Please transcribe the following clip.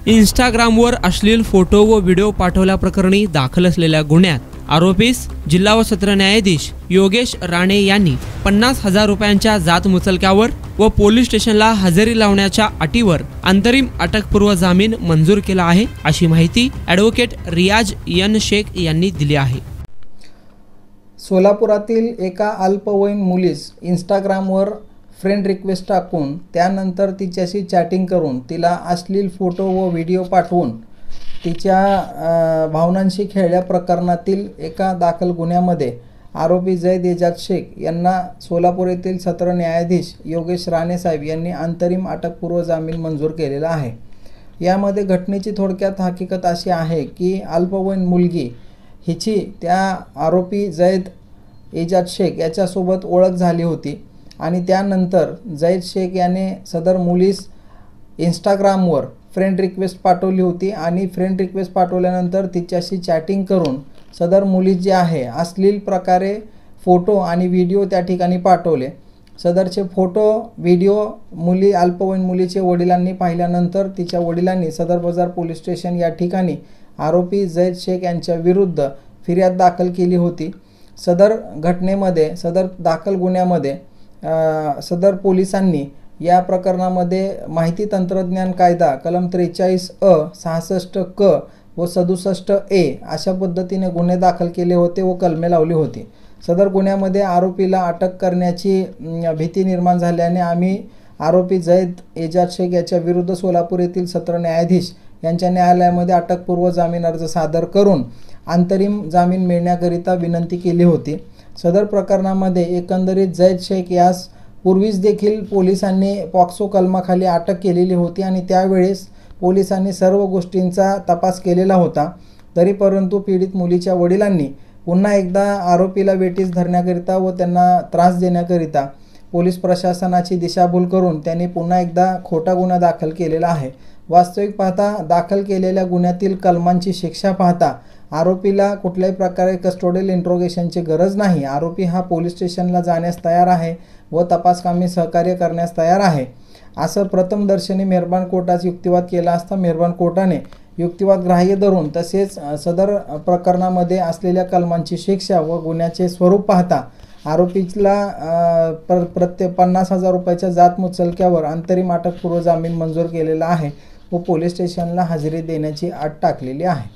इंस्टाग्रामवर अश्लील फोटो व व्हिडिओ पाठवल्याप्रकरणी दाखल असलेल्या गुन्ह्यात आरोपीस जिल्हा व सत्र न्यायाधीश योगेश राणे यांनी 50,000 रुपयांच्या जात मुचलक्यावर व पोलीस स्टेशनला हजेरी लावण्याच्या अटीवर अंतरिम अटकपूर्व जामीन मंजूर केला आहे, अशी माहिती ॲडव्होकेट रियाज एन शेख यांनी दिली आहे। सोलापुरातील एका अल्पवयीन मुलीस इंस्टाग्रामवर फ्रेंड रिक्वेस्ट टाकून त्यानंतर तिच्याशी चॅटिंग करून तिला अश्लील फोटो व व्हिडिओ पाठवून तिच्या भावनांशी खेळल्या प्रकरणातील एका दाखल गुन्ह्यामध्ये आरोपी जैद एजाज शेख यांना सोलापूर येथील सत्र न्यायाधीश योगेश राणे साहेब यांनी अंतरिम अटकपूर्व जामीन मंजूर केलेला आहे। यामध्ये घटनेची थोडक्यात हकीकत अशी आहे की अल्पवयीन मुलगी हिची त्या आरोपी जैद एजाज शेख याच्यासोबत ओळख झाली होती आणि त्यानंतर जैद शेख याने सदर मुलीस इंस्टाग्रामवर फ्रेंड रिक्वेस्ट पाठवली होती आणि फ्रेंड रिक्वेस्ट पाठवल्यानंतर तिच्याशी चॅटिंग करून सदर मुली जी आहे अश्लील प्रकारे फोटो आणि व्हिडिओ त्या ठिकाणी पाठवले। सदरचे फोटो व्हिडिओ अल्पवयीन मुलीचे वडिलांनी पाहिल्यानंतर तिच्या वडिलांनी सदर बाजार पोलीस स्टेशन या ठिकाणी आरोपी जैद शेख यांच्या विरुद्ध फिर्याद दाखल केली होती। सदर घटनेमध्ये सदर दाखल गुन्ह्यामध्ये सदर पोलिसांनी या प्रकरणामध्ये माहिती तंत्रज्ञान कायदा कलम 43(अ), 66(क) व 67(ए) अशा पद्धतीने गुन्हे दाखल केले होते व कलमे लावली होती। सदर गुन्ह्यामध्ये आरोपीला अटक करण्याची भीती निर्माण झाल्याने आम्ही आरोपी जैद एजाज शेख याच्या विरुद्ध सोलापूर येथील सत्र न्यायाधीश यांच्या न्यायालयामध्ये अटकपूर्व जामीन अर्ज सादर करून अंतरिम जामीन मिळण्याकरिता विनंती केली होती। सदर प्रकरणामध्ये एकंदरीत जैद शेख यास पूर्वीच देखील पोलिसांनी पॉक्सो कलमाखाली अटक केलेली होती आणि त्यावेळेस पोलिसांनी सर्व गोष्टींचा तपास केलेला होता। तरी परंतु पीडित मुलीच्या वडिलांनी पुन्हा एकदा आरोपीला वेठीस धरण्याकरिता व त्यांना त्रास देण्याकरिता पोलीस प्रशासनाची दिशाभूल करून त्यांनी पुन्हा एकदा खोटा गुन्हा दाखल केलेला आहे। वास्तविक पाहता दाखल केलेल्या गुन्ह्यातील कलमांची शिक्षा पाहता आरोपीला कुठल्याही प्रकारे कस्टोडियल इंट्रोगेशनची गरज नाही। आरोपी हा पोलीस स्टेशनला जाण्यास तयार आहे व तपासकामी सहकार्य करण्यास तयार आहे, असं प्रथमदर्शनी मेहरबान कोर्टाचा युक्तिवाद केला असता मेहरबान कोर्टाने युक्तिवाद ग्राह्य धरून तसेच सदर प्रकरणामध्ये असलेल्या कलमांची शिक्षा व गुन्ह्याचे स्वरूप पाहता आरोपीला प्रत्येक 50,000 रुपयाच्या जात मुचलक्यावर अंतरिम अटकपूर्व जामीन मंजूर केलेला आहे व पोलीस स्टेशनला हजेरी देण्याची अट टाकलेली आहे।